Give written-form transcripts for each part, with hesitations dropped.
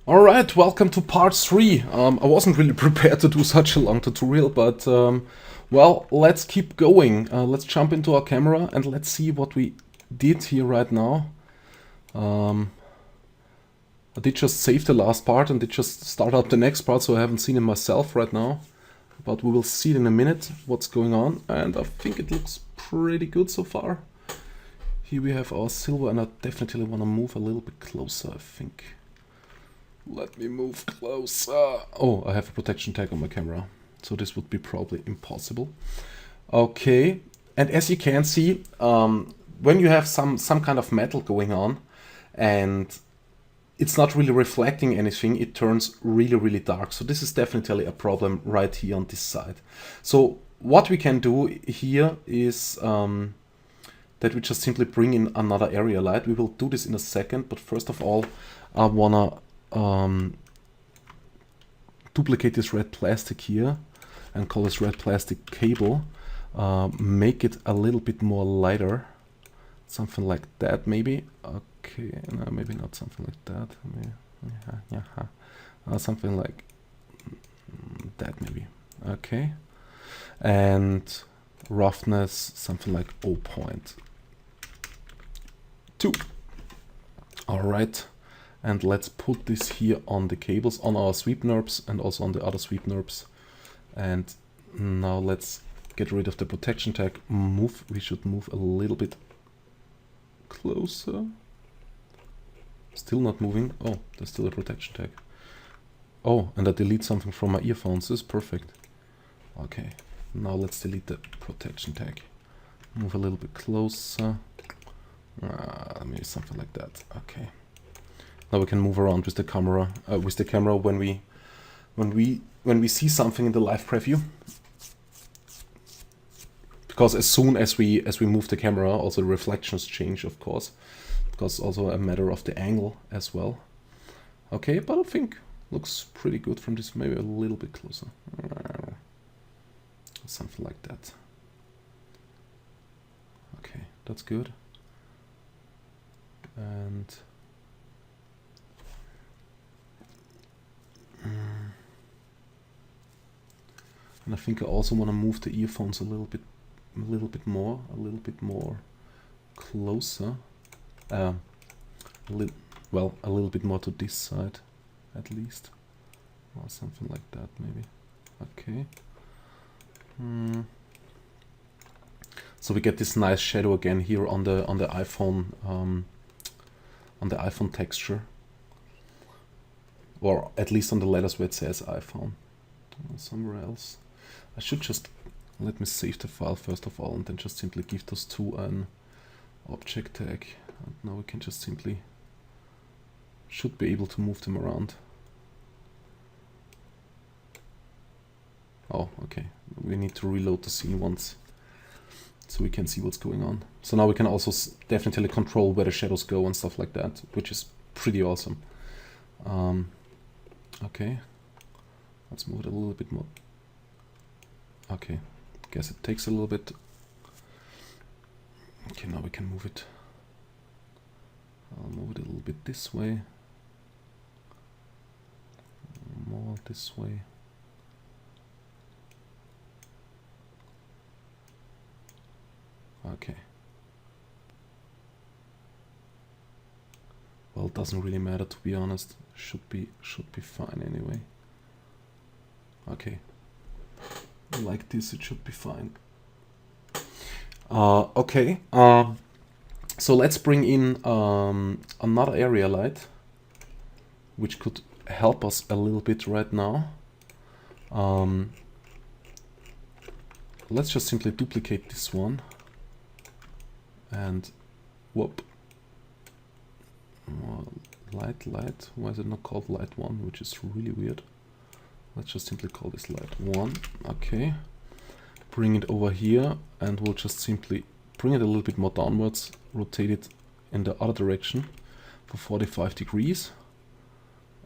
Alright, welcome to part 3. I wasn't really prepared to do such a long tutorial, but well, let's keep going. Let's jump into our camera and let's see what we did here right now. I did just save the last part and did just start up the next part, so I haven't seen it myself right now. But we will see it in a minute what's going on, and I think it looks pretty good so far. Here we have our silver, and I definitely want to move a little bit closer, I think. Let me move closer. Oh, I have a protection tag on my camera, so this would be probably impossible. Okay, and as you can see, when you have some kind of metal going on and it's not really reflecting anything, it turns really dark. So this is definitely a problem right here on this side. So what we can do here is that we just simply bring in another area light. We will do this in a second, but first of all, I wanna duplicate this red plastic here and call this red plastic cable. Make it a little bit more lighter, something like that maybe. Okay, no, maybe not something like that. Something like that maybe. Okay, and roughness something like 0.2. All right. And let's put this here on the cables, on our sweep knobs and also on the other sweep knobs. And now let's get rid of the protection tag. We should move a little bit closer. Still not moving. Oh, there's still a protection tag. Oh, and I delete something from my earphones. This is perfect. Okay, now let's delete the protection tag. Move a little bit closer. Maybe something like that. Okay. Now we can move around with the camera. When we see something in the live preview, because as soon as we move the camera, also the reflections change, of course, because also a matter of the angle as well. Okay, but I think looks pretty good from this. Maybe a little bit closer, something like that. Okay, that's good. And I think I also want to move the earphones a little bit more closer. A little bit more to this side, at least, or something like that, maybe. Okay. So we get this nice shadow again here on the iPhone texture, or at least on the letters where it says iPhone. Somewhere else. I should just let me save the file first of all, and then just simply give those two an object tag. And now we can just simply should be able to move them around. Oh, okay. We need to reload the scene once, so we can see what's going on. So now we can also definitely control where the shadows go and stuff like that, which is pretty awesome. Okay, let's move it a little bit more. Okay, guess it takes a little bit. Okay, now we can move it. I'll move it a little bit this way. More this way. Okay. Well, it doesn't really matter, to be honest. Should be fine anyway. Okay. Like this, it should be fine. Okay. So let's bring in another area light, which could help us a little bit right now. Let's just simply duplicate this one. And whoop. Light. Why is it not called light 1? Which is really weird. Let's just simply call this light 1. Okay. Bring it over here, and we'll just simply bring it a little bit more downwards. Rotate it in the other direction for 45 degrees.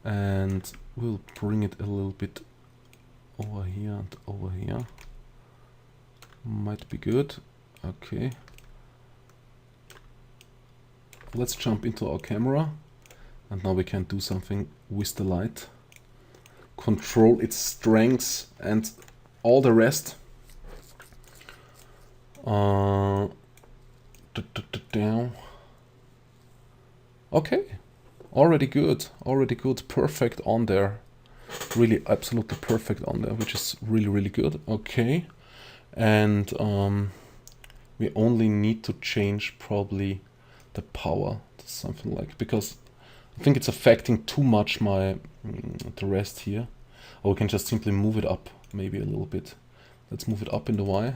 And we'll bring it a little bit over here and over here. Might be good. Okay. Let's jump into our camera. And now we can do something with the light. Control its strengths and all the rest. Okay, already good, perfect on there. Really absolutely perfect on there, which is really good. Okay, and we only need to change probably the power to something like, because I think it's affecting too much my the rest here. Or we can just simply move it up maybe a little bit. Let's move it up in the Y.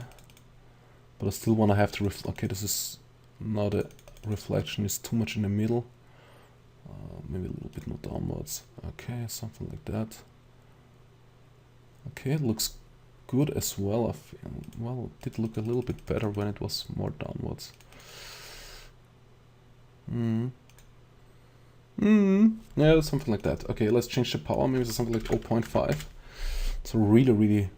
But I still want to have to okay, this is now the reflection is too much in the middle. Maybe a little bit more downwards. Okay, something like that. Okay, it looks good as well. I feel, well, it did look a little bit better when it was more downwards. Yeah, something like that. Okay, let's change the power. Maybe it's something like 0.5. So really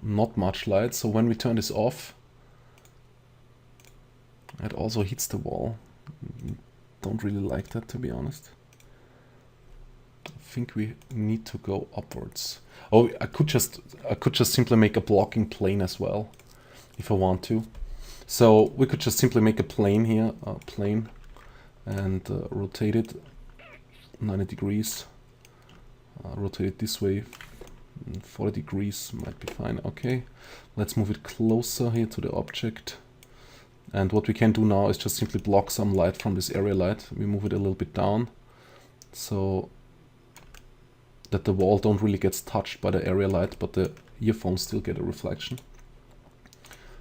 not much light. So when we turn this off, it also hits the wall. Don't really like that, to be honest. I think we need to go upwards. Oh, I could just simply make a blocking plane as well, if I want to. So we could just simply make a plane here, and rotate it 90 degrees. Rotate it this way, 40 degrees might be fine. Okay, let's move it closer here to the object. And what we can do now is just simply block some light from this area light. We move it a little bit down so that the wall don't really get touched by the area light, but the earphones still get a reflection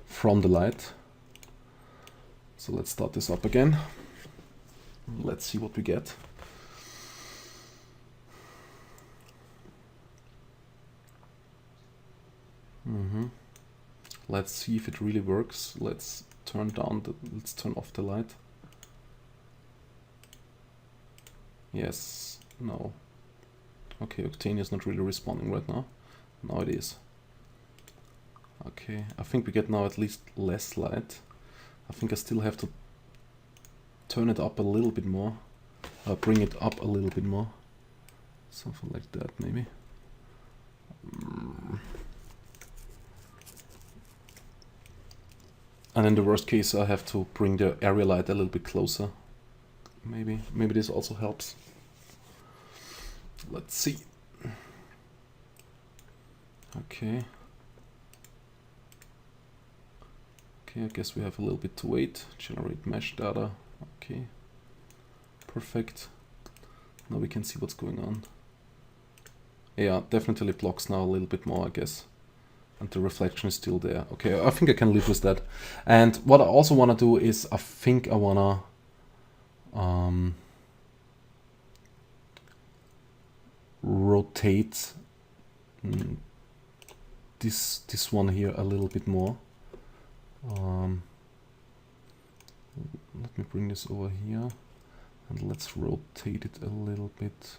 from the light. So let's start this up again. Let's see what we get. Let's see if it really works. Let's turn off the light. Yes, no. Okay, Octane is not really responding right now. Now it is. Okay, I think we get now at least less light. I think I still have to turn it up a little bit more. Bring it up a little bit more. Something like that, maybe. And in the worst case, I have to bring the area light a little bit closer. Maybe this also helps. Let's see. Okay. Okay, I guess we have a little bit to wait. Generate mesh data. Okay. Perfect. Now we can see what's going on. Yeah, definitely blocks now a little bit more, I guess. And the reflection is still there. Okay, I think I can live with that. And what I also want to do is, I think I want to rotate this one here a little bit more. Let me bring this over here and let's rotate it a little bit.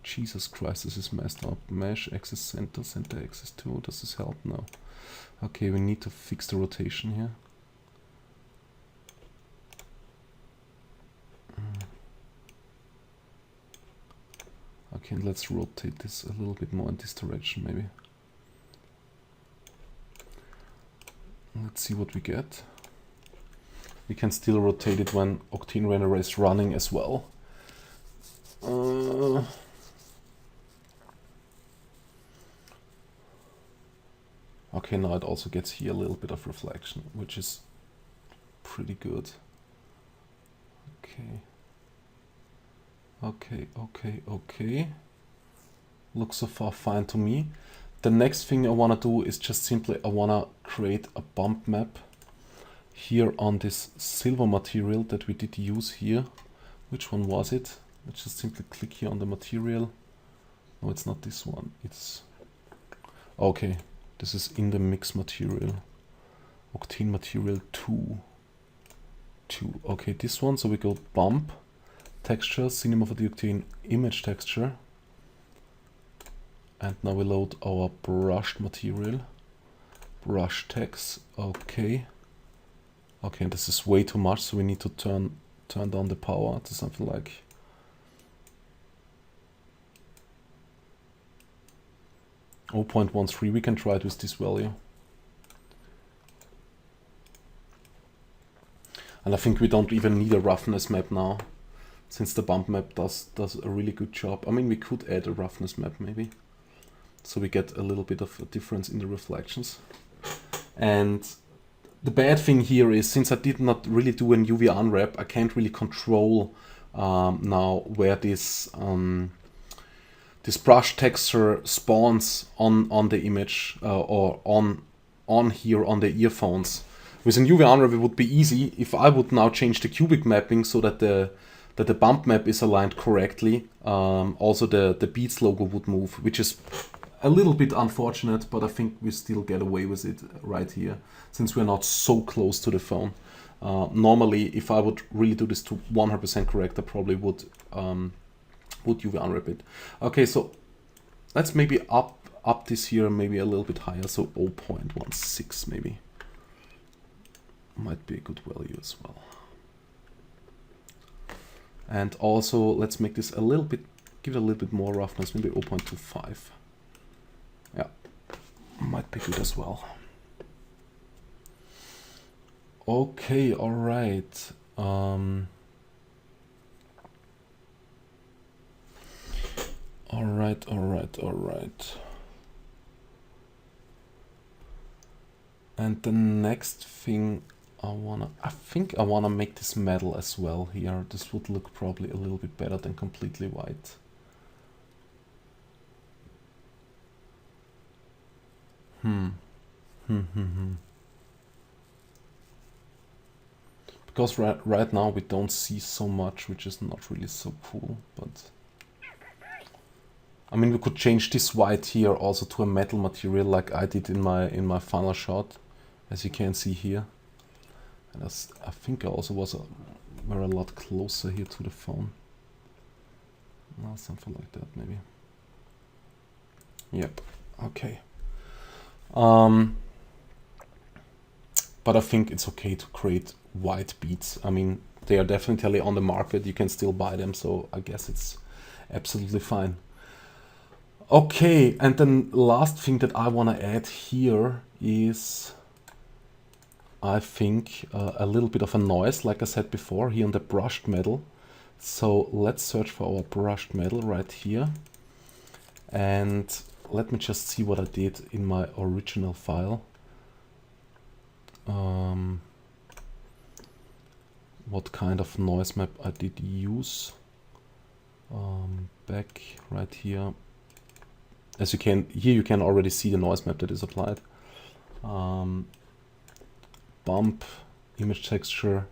Jesus Christ, this is messed up. Mesh, axis center, center axis 2. Does this help? No. Okay, we need to fix the rotation here. Okay, let's rotate this a little bit more in this direction, maybe. Let's see what we get. We can still rotate it when Octane Renderer is running as well. Okay, now it also gets here a little bit of reflection, which is pretty good. Okay. Okay. Looks so far fine to me. The next thing I want to do is just simply, I want to create a bump map here on this silver material that we did use here. Which one was it? Let's just simply click here on the material. No, it's not this one. It's... Okay, this is in the mix material. Octane material 2. Okay, this one. So we go bump, texture, cinema for the Octane image texture. And now we load our brushed material. Brush text. Okay. Okay, this is way too much, so we need to turn down the power to something like 0.13, we can try it with this value. And I think we don't even need a roughness map now, since the bump map does a really good job. I mean, we could add a roughness map maybe, so we get a little bit of a difference in the reflections. And the bad thing here is, since I did not really do an UV unwrap, I can't really control now where this this brush texture spawns on the image or on here on the earphones. With an UV unwrap it would be easy if I would now change the cubic mapping so that the bump map is aligned correctly. Also the Beats logo would move, which is a little bit unfortunate, but I think we still get away with it right here, since we're not so close to the phone. Normally, if I would really do this to 100% correct, I probably would UV unwrap it. Okay, so let's maybe up this here, maybe a little bit higher, so 0.16 maybe. Might be a good value as well. And also, let's make this a little bit, give it a little bit more roughness, maybe 0.25. Yeah, might be good as well. Okay, all right. All right. And the next thing I think I wanna make this metal as well here. This would look probably a little bit better than completely white. Because right now we don't see so much, which is not really so cool, but I mean, we could change this white here also to a metal material like I did in my final shot, as you can see here. And I think I also were a lot closer here to the phone. No, something like that maybe. Yep, okay. But I think it's okay to create white beats. I mean, they are definitely on the market, you can still buy them, so I guess it's absolutely fine. Okay, and then last thing that I want to add here is, I think, a little bit of a noise, like I said before, here on the brushed metal. So let's search for our brushed metal right here. And let me just see what I did in my original file. What kind of noise map I did use. Back right here. As you can, here you can already see the noise map that is applied. Bump, image texture.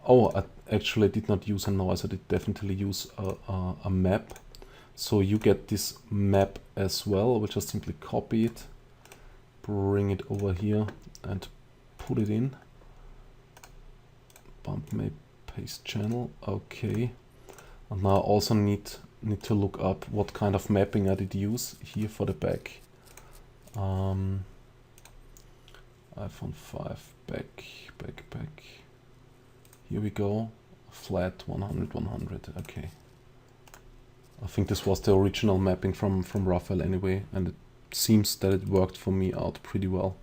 Oh, I actually did not use a noise, I did definitely use a map. So you get this map as well. We'll just simply copy it, bring it over here and put it in. Bump map, paste channel, okay. And now I also need to look up what kind of mapping I did use here for the back. iPhone5 back. Here we go, flat 100, 100, okay. I think this was the original mapping from Raphael anyway, and it seems that it worked for me out pretty well.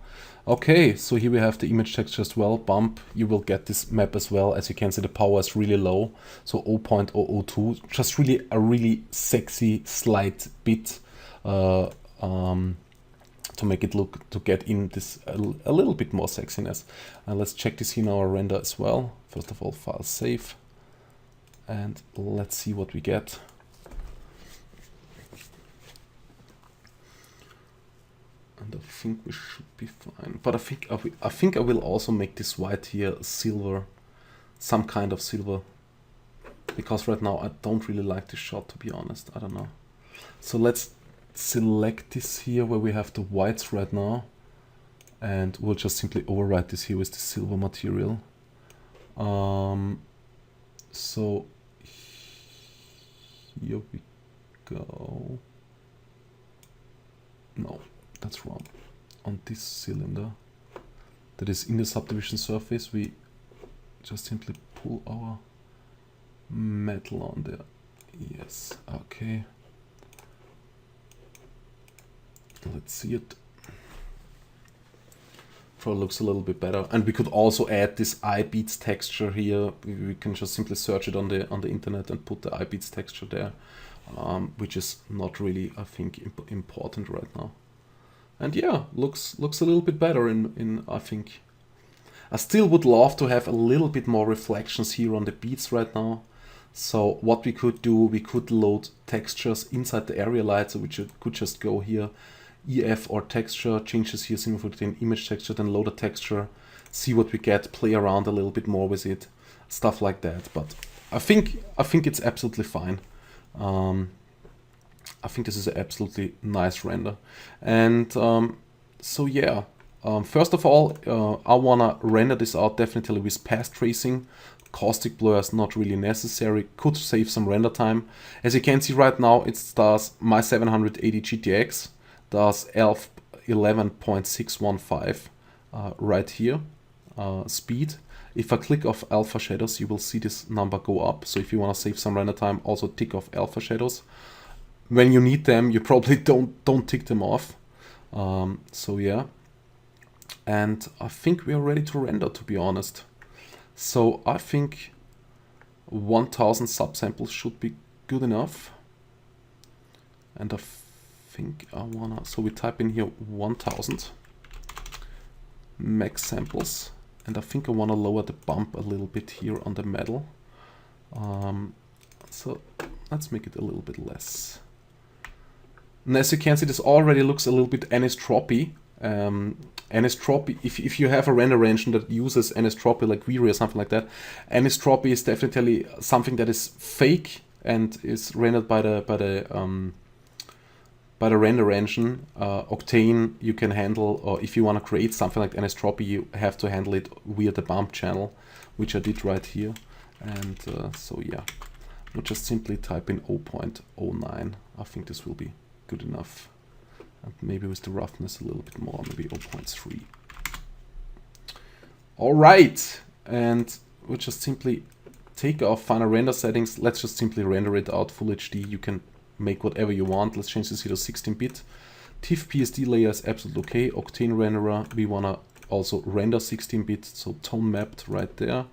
Okay, so here we have the image texture as well. Bump, you will get this map as well. As you can see, the power is really low, so 0.002, just really a really sexy slight bit to make it look, to get in this a little bit more sexiness. And let's check this in our render as well. First of all, file save, and let's see what we get. And I think we should be fine. But I think I will also make this white here silver, some kind of silver, because right now I don't really like this shot, to be honest. I don't know. So let's select this here where we have the whites right now, and we'll just simply overwrite this here with the silver material. So here we go. No, that's wrong. On this cylinder that is in the subdivision surface, we just simply pull our metal on there. Yes, okay. Let's see it. Probably looks a little bit better. And we could also add this iBeats texture here. We can just simply search it on the internet and put the iBeats texture there, which is not really, I think, important right now. And yeah, looks a little bit better in I think. I still would love to have a little bit more reflections here on the beats right now. So what we could do, we could load textures inside the area light, so we could just go here, EF or texture, changes here significantly in image texture, then load a texture, see what we get, play around a little bit more with it, stuff like that. But I think it's absolutely fine. I think this is an absolutely nice render. And so yeah, first of all, I wanna render this out definitely with path tracing. Caustic blur is not really necessary, could save some render time. As you can see right now, it does my 780 GTX, does 11.615 right here, speed. If I click off alpha shadows, you will see this number go up. So if you want to save some render time, also tick off alpha shadows. When you need them, you probably don't tick them off. So yeah, and I think we are ready to render, to be honest. So I think 1000 subsamples should be good enough. And I think I wanna, so we type in here 1000 max samples. And I think I wanna lower the bump a little bit here on the metal. So let's make it a little bit less. And as you can see, this already looks a little bit anisotropy. Anisotropy, if you have a render engine that uses anisotropy like Vray or something like that, anisotropy is definitely something that is fake and is rendered by the render engine. Octane you can handle, or if you want to create something like anisotropy, you have to handle it via the bump channel, which I did right here. And so yeah, we'll just simply type in 0.09. I think this will be good enough. And maybe with the roughness a little bit more, maybe 0.3. All right, and we'll just simply take our final render settings. Let's just simply render it out full HD. You can make whatever you want. Let's change this here to 16-bit. TIFF PSD layer is absolutely okay. Octane renderer, we wanna also render 16-bit, so tone mapped right there.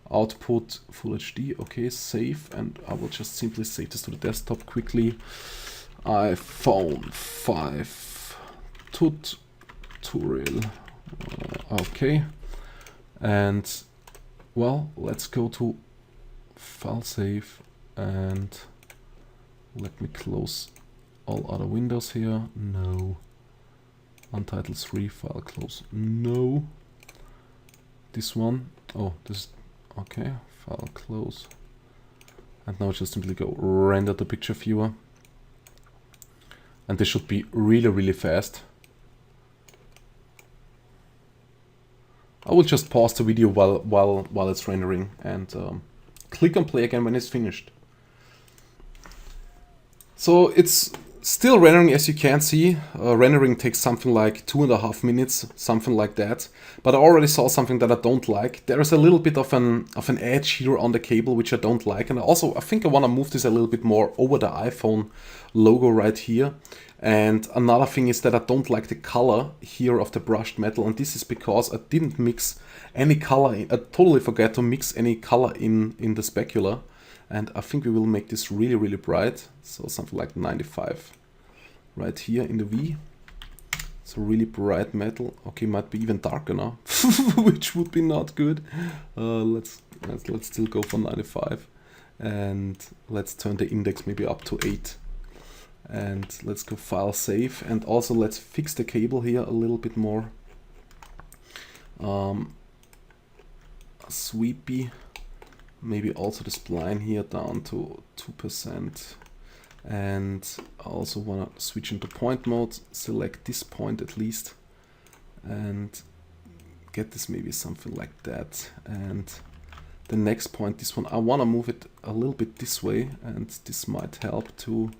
Output full HD, okay, save, and I will just simply save this to the desktop quickly. iPhone5 tutorial. Okay, and well, let's go to file save and let me close all other windows here. No. Untitled 3 file close. No. This one. Oh, this. Okay. File close. And now just simply go render the picture viewer. And this should be really fast. I will just pause the video while it's rendering and click on play again when it's finished. So it's still rendering, as you can see. Rendering takes something like 2.5 minutes, something like that. But I already saw something that I don't like. There is a little bit of an edge here on the cable, which I don't like. And also, I think I want to move this a little bit more over the iPhone logo right here. And another thing is that I don't like the color here of the brushed metal. And this is because I didn't mix any color. I totally forgot to mix any color in the specular. And I think we will make this really bright. So something like 95 right here in the V. So really bright metal. Okay, might be even darker now, which would be not good. Let's still go for 95. And let's turn the index maybe up to 8. And let's go file save. And also let's fix the cable here a little bit more. Sweepy. Maybe also the spline here down to 2%. And I also want to switch into point mode, select this point at least, and get this maybe something like that. And the next point, this one, I want to move it a little bit this way, and this might help to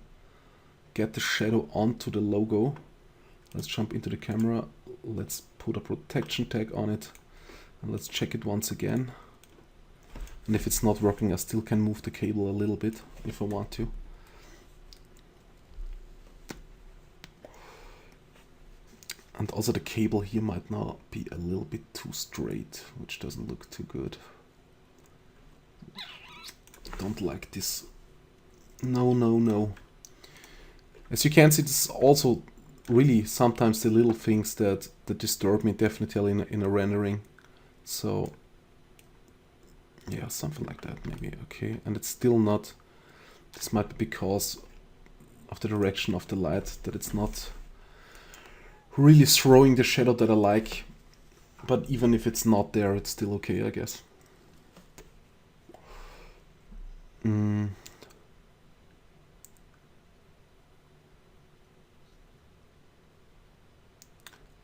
get the shadow onto the logo. Let's jump into the camera, let's put a protection tag on it, and let's check it once again. And if it's not working, I still can move the cable a little bit if I want to. And also the cable here might now be a little bit too straight, which doesn't look too good. Don't like this. No, no, no. As you can see, this is also really sometimes the little things that disturb me definitely in a rendering. So yeah, something like that maybe. Okay, and it's still not, this might be because of the direction of the light, that it's not really throwing the shadow that I like. But even if it's not there, it's still okay, I guess.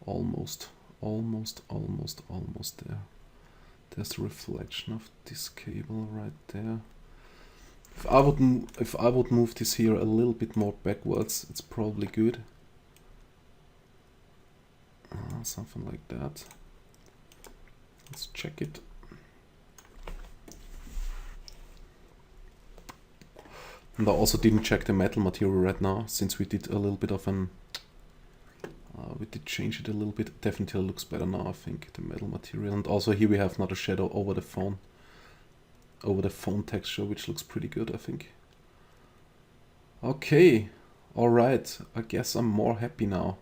Almost there. There's the reflection of this cable right there. If I would move this here a little bit more backwards, it's probably good. Something like that. Let's check it. And I also didn't check the metal material right now, since we did a little bit of an... we did change it a little bit. Definitely looks better now, I think, the metal material. And also here we have not a shadow over the phone texture, which looks pretty good, I think. Okay, alright, I guess I'm more happy now.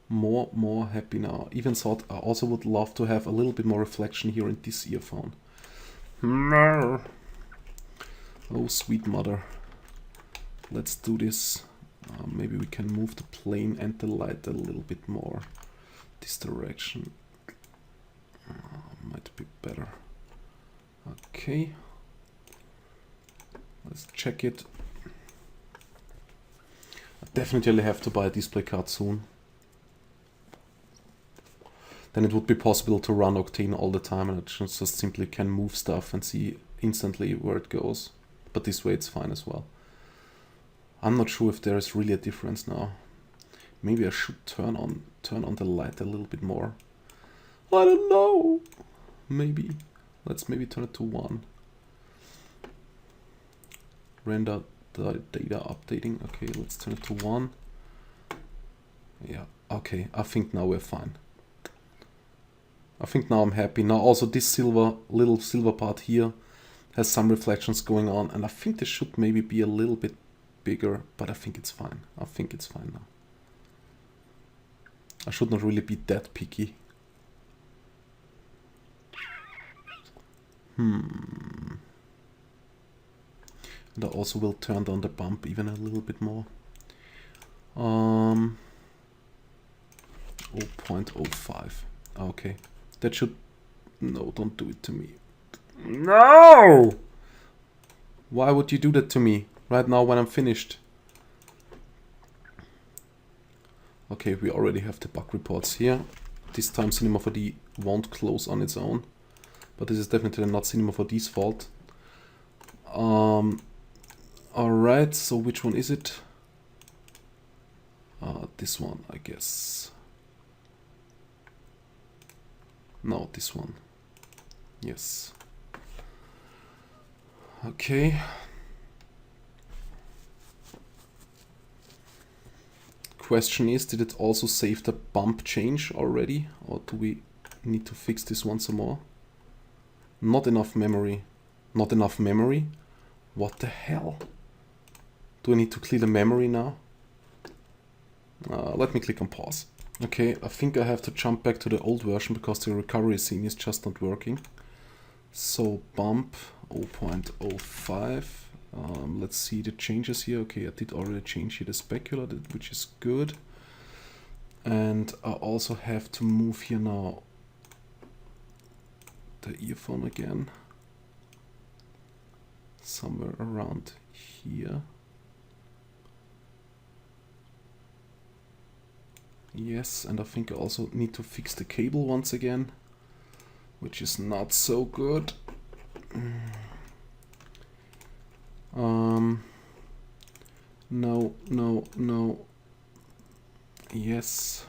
More happy now. Even thought I also would love to have a little bit more reflection here in this earphone. No. Oh, sweet mother. Let's do this. Maybe we can move the plane and the light a little bit more this direction. Might be better. Okay. Let's check it. I definitely have to buy a display card soon. Then it would be possible to run Octane all the time and I just simply can move stuff and see instantly where it goes. But this way it's fine as well. I'm not sure if there is really a difference now. Maybe I should turn on the light a little bit more. I don't know. Maybe. Let's maybe turn it to 1. Render the data updating. Okay, let's turn it to 1. Yeah, okay. I think now we're fine. I think now I'm happy. Now also this little silver part here has some reflections going on, and I think this should maybe be a little bit bigger, but I think it's fine. I think it's fine now. I should not really be that picky. And I also will turn down the bump even a little bit more. 0.05. Okay. That should... No, don't do it to me. No! Why would you do that to me right now when I'm finished? Okay, we already have the bug reports here. This time Cinema 4D won't close on its own. But this is definitely not Cinema 4D's fault. Alright, so which one is it? This one, I guess. No, this one. Yes. Okay. Question is, did it also save the bump change already? Or do we need to fix this one some more? Not enough memory. Not enough memory? What the hell? Do I need to clear the memory now? Let me click on pause. Okay, I think I have to jump back to the old version because the recovery scene is just not working. So bump 0.05. Let's see the changes here. Okay, I did already change here the specular, which is good. And I also have to move here now the earphone again. Somewhere around here. Yes, and I think I also need to fix the cable once again, which is not so good. No. Yes.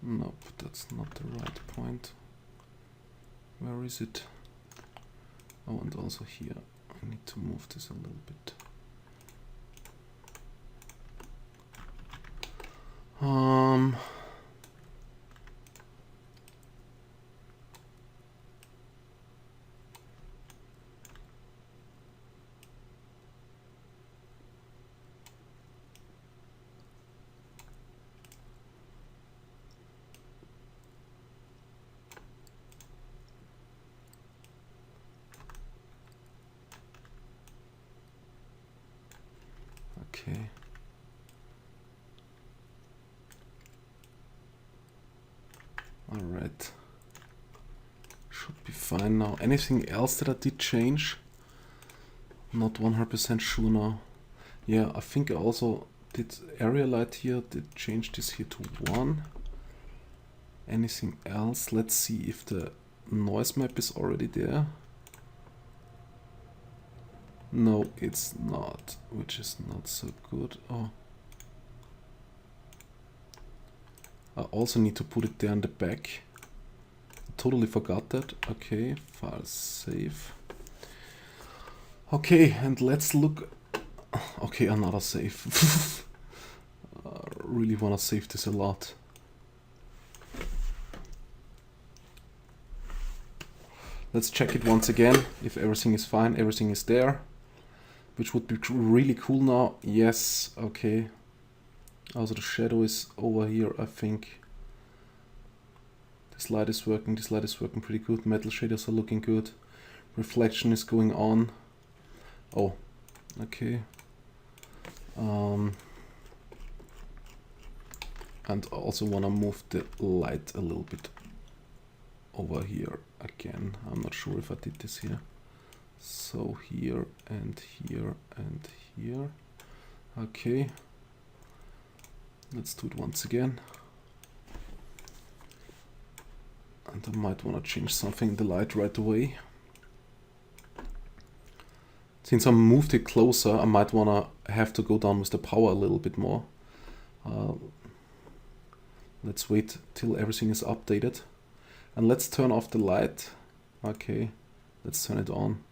Nope, that's not the right point. Where is it? Oh, and also here. I need to move this a little bit. Um, okay. All right. Should be fine now. Anything else that I did change? Not 100% sure now. Yeah, I think I also did area light here, did change this here to 1. Anything else? Let's see if the noise map is already there. No, it's not, which is not so good. Oh. I also need to put it there in the back. Totally forgot that. Okay, file save. Okay, and let's look. Okay, another save. I really want to save this a lot. Let's check it once again. If everything is fine, everything is there. Which would be really cool now. Yes, okay. Also the shadow is over here, I think. This light is working pretty good. Metal shaders are looking good. Reflection is going on. Oh, okay. And I also want to move the light a little bit over here again. I'm not sure if I did this here. So here and here and here. Okay. Let's do it once again. And I might want to change something in the light right away. Since I moved it closer, I might want to have to go down with the power a little bit more. Let's wait till everything is updated. And let's turn off the light. Okay, let's turn it on.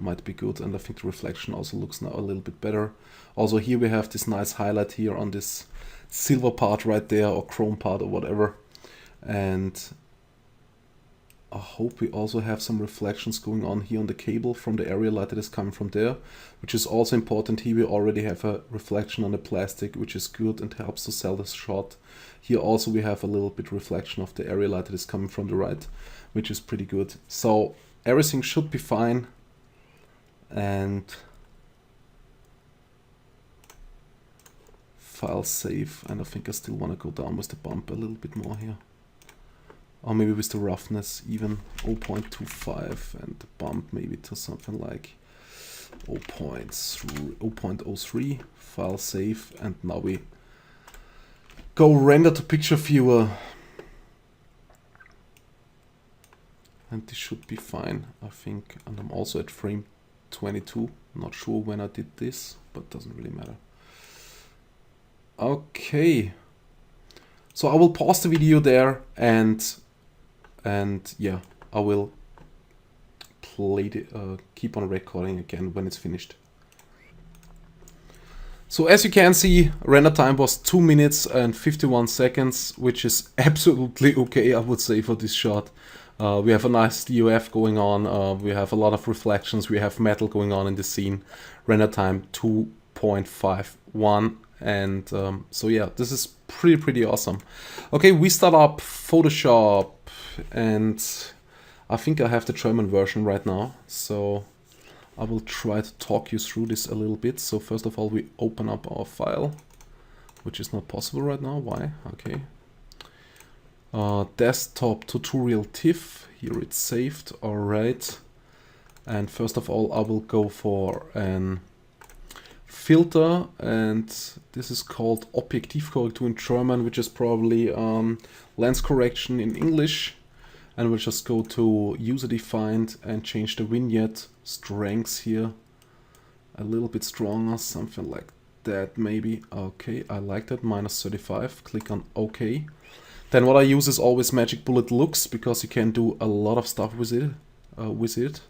Might be good, and I think the reflection also looks now a little bit better. Also here we have this nice highlight here on this silver part right there, or chrome part or whatever. And I hope we also have some reflections going on here on the cable from the area light that is coming from there, which is also important. Here we already have a reflection on the plastic, which is good and helps to sell this shot. Here also we have a little bit reflection of the area light that is coming from the right, which is pretty good. So everything should be fine. And file save, and I think I still want to go down with the bump a little bit more here. Or maybe with the roughness, even 0.25, and the bump maybe to something like 0.03. File save, and now we go render to picture viewer. And this should be fine, I think. And I'm also at frame 22. Not sure when I did this, but doesn't really matter. Okay. So I will pause the video there, and yeah, I will play the, keep on recording again when it's finished. So as you can see, render time was 2 minutes and 51 seconds, which is absolutely okay, I would say, for this shot. We have a nice DOF going on, we have a lot of reflections, we have metal going on in the scene. Render time 2.51, and so yeah, this is pretty awesome. Okay, we start up Photoshop, and I think I have the German version right now, so I will try to talk you through this a little bit. So first of all, we open up our file, which is not possible right now. Why? Okay. Desktop tutorial TIFF, here it's saved. All right. And first of all, I will go for an filter, and this is called Objektivkorrektur in German, which is probably lens correction in English. And we'll just go to user defined and change the vignette strengths here a little bit stronger, something like that maybe. Okay, I like that, -35. Click on OK. Then what I use is always Magic Bullet Looks, because you can do a lot of stuff with it.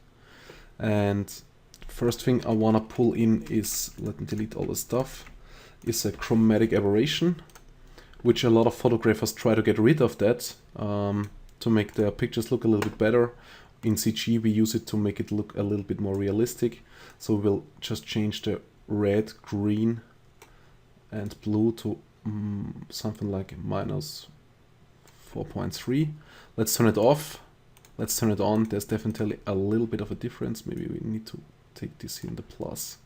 And first thing I want to pull in is, let me delete all the stuff, is a chromatic aberration. which a lot of photographers try to get rid of that to make their pictures look a little bit better. In CG we use it to make it look a little bit more realistic. So we'll just change the red, green and blue to something like -4.3. Let's turn it off. Let's turn it on. There's definitely a little bit of a difference. Maybe we need to take this here in the plus.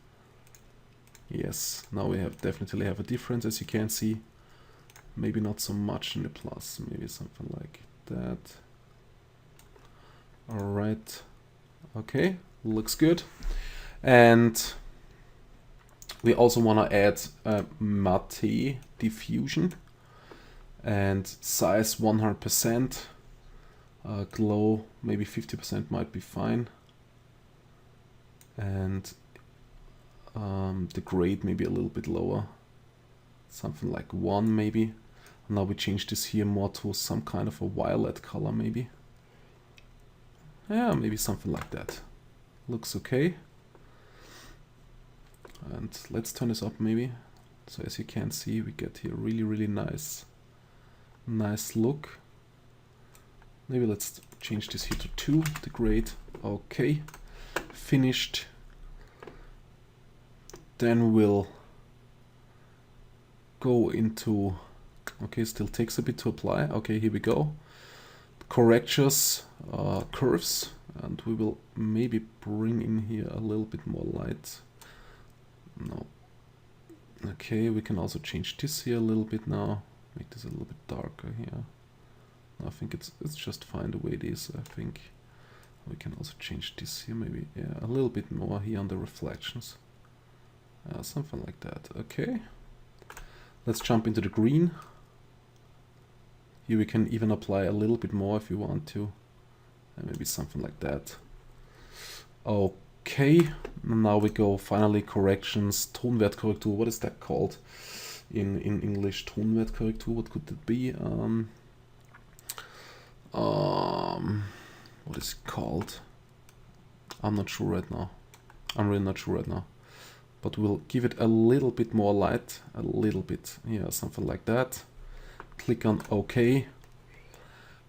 Yes, now we definitely have a difference, as you can see. Maybe not so much in the plus, maybe something like that. All right, okay, looks good. And we also want to add a matte diffusion and size 100%. Glow maybe 50% might be fine. And the grade maybe a little bit lower, something like 1 maybe. Now we change this here more to some kind of a violet color maybe. Yeah, maybe something like that. Looks okay. And let's turn this up maybe. So as you can see, we get here really nice look. Maybe let's change this here to 2, the grade. Okay, finished. Then we'll go into, okay, still takes a bit to apply. Okay, here we go. Correctures, curves, and we will maybe bring in here a little bit more light. No. Okay, we can also change this here a little bit now. Make this a little bit darker here. I think it's just fine the way it is. I think we can also change this here maybe, yeah, a little bit more here on the reflections. Something like that. Okay. Let's jump into the green. Here we can even apply a little bit more if you want to. And maybe something like that. Okay. Now we go finally corrections. Tonwertkorrektur. What is that called in English? Tonwertkorrektur. What could that be? What is it called? I'm not sure right now. I'm really not sure right now. But we'll give it a little bit more light, a little bit, yeah, something like that. Click on OK.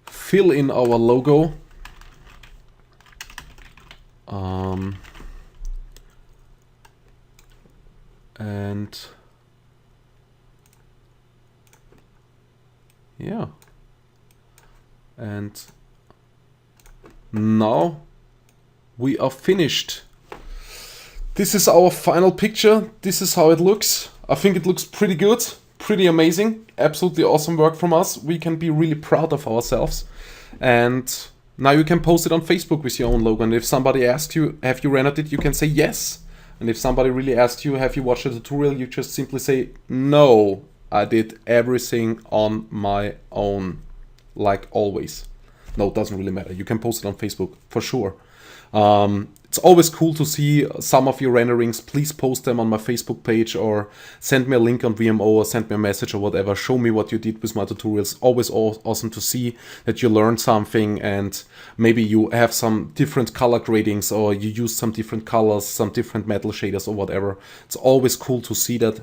Fill in our logo. And yeah. And now we are finished. This is our final picture. This is how it looks. I think it looks pretty good, pretty amazing. Absolutely awesome work from us. We can be really proud of ourselves. And now you can post it on Facebook with your own logo. And if somebody asks you, have you rendered it? You can say yes. And if somebody really asks you, have you watched the tutorial? You just simply say, no, I did everything on my own, like always. No, it doesn't really matter. You can post it on Facebook for sure. It's always cool to see some of your renderings. Please post them on my Facebook page or send me a link on VMO or send me a message or whatever. Show me what you did with my tutorials. Always awesome to see that you learned something and maybe you have some different color gradings or you use some different colors, some different metal shaders or whatever. It's always cool to see that.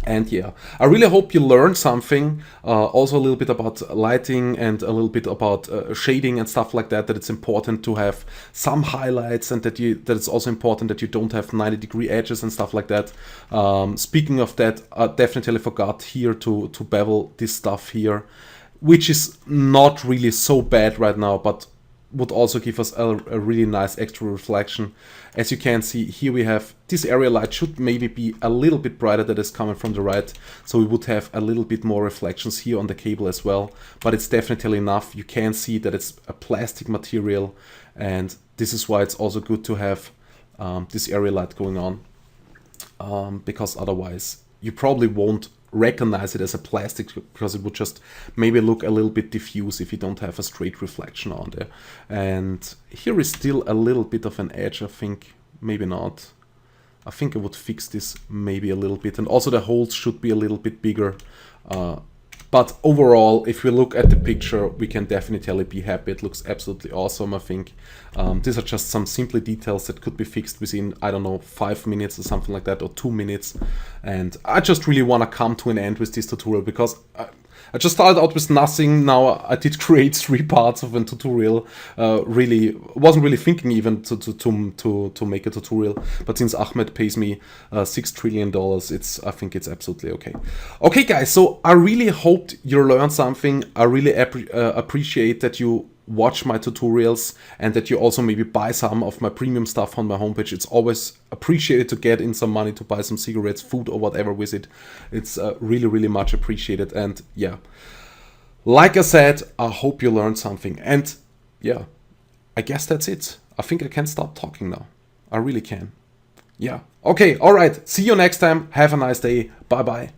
And yeah, I really hope you learned something, also a little bit about lighting and a little bit about shading and stuff like that, that it's important to have some highlights and that it's also important that you don't have 90-degree edges and stuff like that. Speaking of that, I definitely forgot here to bevel this stuff here, which is not really so bad right now, but would also give us a really nice extra reflection. As you can see, here we have this area light should maybe be a little bit brighter that is coming from the right. So we would have a little bit more reflections here on the cable as well, but it's definitely enough. You can see that it's a plastic material, and this is why it's also good to have this area light going on, because otherwise you probably won't recognize it as a plastic, because it would just maybe look a little bit diffuse if you don't have a straight reflection on there. And here is still a little bit of an edge, I think. Maybe not. I think I would fix this maybe a little bit, and also the holes should be a little bit bigger, but But overall, if we look at the picture, we can definitely be happy. It looks absolutely awesome, I think. These are just some simple details that could be fixed within, I don't know, 5 minutes or something like that, or 2 minutes. And I just really want to come to an end with this tutorial, because I just started out with nothing. Now I did create 3 parts of a tutorial. Really wasn't really thinking even to make a tutorial. But since Ahmed pays me $6 trillion, I think it's absolutely okay. Okay, guys. So I really hoped you learned something. I really appreciate that you watch my tutorials and that you also maybe buy some of my premium stuff on my homepage. It's always appreciated to get in some money to buy some cigarettes, food, or whatever with it. It's really, really much appreciated. And yeah, like I said, I hope you learned something. And yeah, I guess that's it. I think I can stop talking now. I really can. Yeah. Okay. All right. See you next time. Have a nice day. Bye bye.